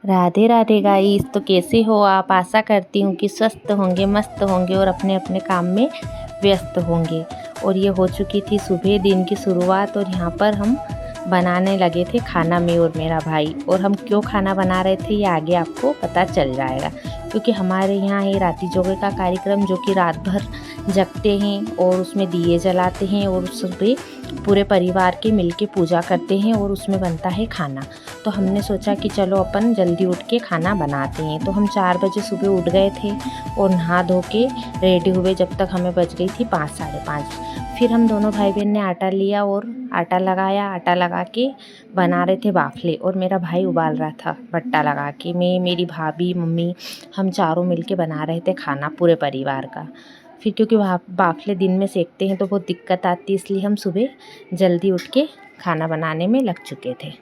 Radhe Radhe guys. तो कैसे हो आप? आशा करती हूँ कि स्वस्थ होंगे, मस्त होंगे और अपने अपने काम में व्यस्त होंगे। और ये हो चुकी थी सुबह दिन की शुरुआत और यहाँ पर हम बनाने लगे थे खाना, मैं और मेरा भाई। और हम क्यों खाना बना रहे थे ये आगे आपको पता चल जाएगा, क्योंकि हमारे यहाँ है राती जोगे का कार्यक्रम, जो कि रात भर जगते हैं और उसमें दिए जलाते हैं और सुबह पूरे परिवार के मिलके पूजा करते हैं और उसमें बनता है खाना। तो हमने सोचा कि चलो अपन जल्दी उठ के खाना बनाते हैं। तो हम 4 बजे सुबह उठ गए थे और नहा धो के रेडी हुए, जब तक हमें बज गई थी 5 साढ़े 5। फिर हम दोनों भाई बहन ने आटा लिया और आटा लगाया। आटा लगा के बना रहे थे बाफले और मेरा भाई उबाल रहा था बट्टा लगा के। मैं, मेरी भाभी, मम्मी, हम चारों मिलके बना रहे थे खाना पूरे परिवार का। फिर क्योंकि बाफले दिन में सेकते हैं तो बहुत दिक्कत आती है, इसलिए हम सुबह जल्दी उठ के खाना बनाने में लग चुके थे।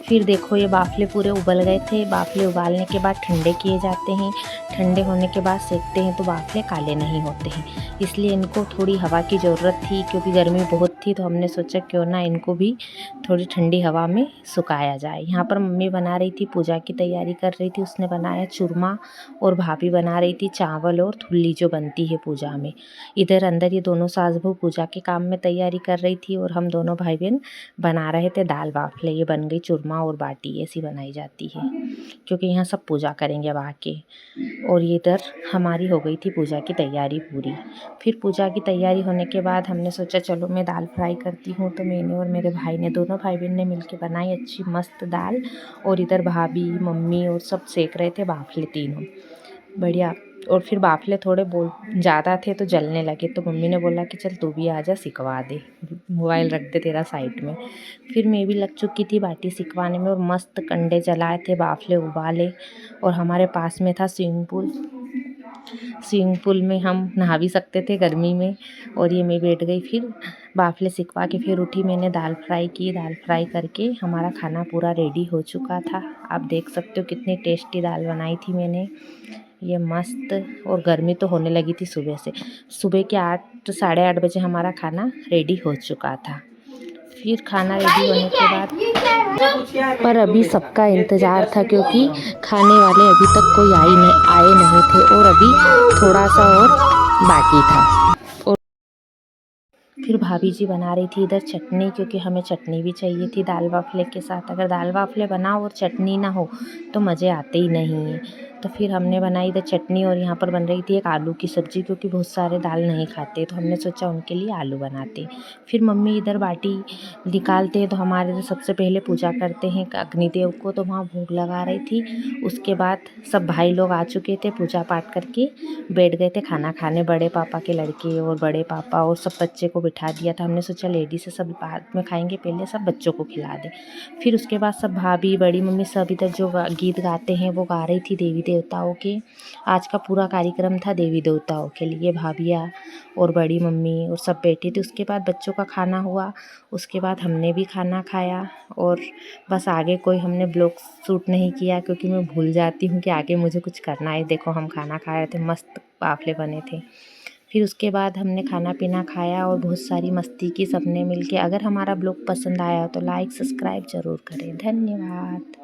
फिर देखो ये बाफले पूरे उबल गए थे। बाफले उबालने के बाद ठंडे किए जाते हैं। ठंडे होने के बाद सेकते हैं तो बाफले काले नहीं होते हैं। इसलिए इनको थोड़ी हवा की ज़रूरत थी, क्योंकि गर्मी बहुत थी। तो हमने सोचा क्यों ना इनको भी थोड़ी ठंडी हवा में सुखाया जाए। यहाँ पर मम्मी बना रही थी, पूजा की तैयारी कर रही थी। उसने बनाया चूरमा और भाभी बना रही थी चावल और थुल्ली जो बनती है पूजा में। इधर अंदर ये दोनों सास बहू पूजा के काम में तैयारी कर रही थी और हम दोनों भाई बहन बना रहे थे दाल बाफले। ये बन गई चूरमा और बाटी, ऐसी बनाई जाती है, क्योंकि यहाँ सब पूजा करेंगे अब आके। और ये इधर हमारी हो गई थी पूजा की तैयारी पूरी। फिर पूजा की तैयारी होने के बाद हमने सोचा चलो मैं दाल फ्राई करती हूँ। तो मैंने और मेरे भाई ने, दोनों भाई बहन ने मिलके बनाई अच्छी मस्त दाल। और इधर भाभी, मम्मी और सब सेक रहे थे बाफले तीनों, बढ़िया। और फिर बाफले थोड़े बोल ज़्यादा थे तो जलने लगे, तो मम्मी ने बोला कि चल तू भी आ जा, सिकवा दे, मोबाइल रख दे तेरा साइड में। फिर मैं भी लग चुकी थी बाटी सिकवाने में और मस्त कंडे जलाए थे, बाफले उबाले। और हमारे पास में था स्विमिंग पूल। स्विमिंग पूल में हम नहा भी सकते थे गर्मी में। और ये मैं बैठ गई, फिर बाफले सिकवा के फिर उठी। मैंने दाल फ्राई की। दाल फ्राई करके हमारा खाना पूरा रेडी हो चुका था। आप देख सकते हो कितनी टेस्टी दाल बनाई थी मैंने, ये मस्त। और गर्मी तो होने लगी थी सुबह से। सुबह के 8 साढ़े 8 बजे हमारा खाना रेडी हो चुका था। फिर खाना रेडी होने के बाद पर अभी सबका इंतज़ार था, क्योंकि खाने वाले अभी तक कोई आए नहीं थे और अभी थोड़ा सा और बाकी था। फिर भाभी जी बना रही थी इधर चटनी, क्योंकि हमें चटनी भी चाहिए थी दाल बाफले के साथ। अगर दाल बाफले बनाओ और चटनी ना हो तो मज़े आते ही नहीं हैं। तो फिर हमने बनाई इधर चटनी और यहाँ पर बन रही थी एक आलू की सब्ज़ी, क्योंकि बहुत सारे दाल नहीं खाते, तो हमने सोचा उनके लिए आलू बनाते। फिर मम्मी इधर बाटी निकालते हैं, तो हमारे इधर सबसे पहले पूजा करते हैं अग्निदेव को, तो वहाँ भोग लगा रही थी। उसके बाद सब भाई लोग आ चुके थे, पूजा पाठ करके बैठ गए थे खाना खाने। बड़े पापा के लड़के और बड़े पापा और सब बच्चे को बिठा दिया था। हमने सोचा लेडीज से सब बाद में खाएंगे, पहले सब बच्चों को खिला दें। फिर उसके बाद सब भाभी, बड़ी मम्मी सब इधर जो गीत गाते हैं वो गा रही थी देवी देवताओं के। आज का पूरा कार्यक्रम था देवी देवताओं के लिए। भाभियाँ और बड़ी मम्मी और सब बैठे थे। उसके बाद बच्चों का खाना हुआ, उसके बाद हमने भी खाना खाया। और बस आगे कोई हमने ब्लॉग शूट नहीं किया, क्योंकि मैं भूल जाती हूँ कि आगे मुझे कुछ करना है। देखो हम खाना खा रहे थे, मस्त बाफले बने थे। फिर उसके बाद हमने खाना पीना खाया और बहुत सारी मस्ती की सबने मिलके। अगर हमारा ब्लॉग पसंद आया तो लाइक सब्सक्राइब ज़रूर करें। धन्यवाद।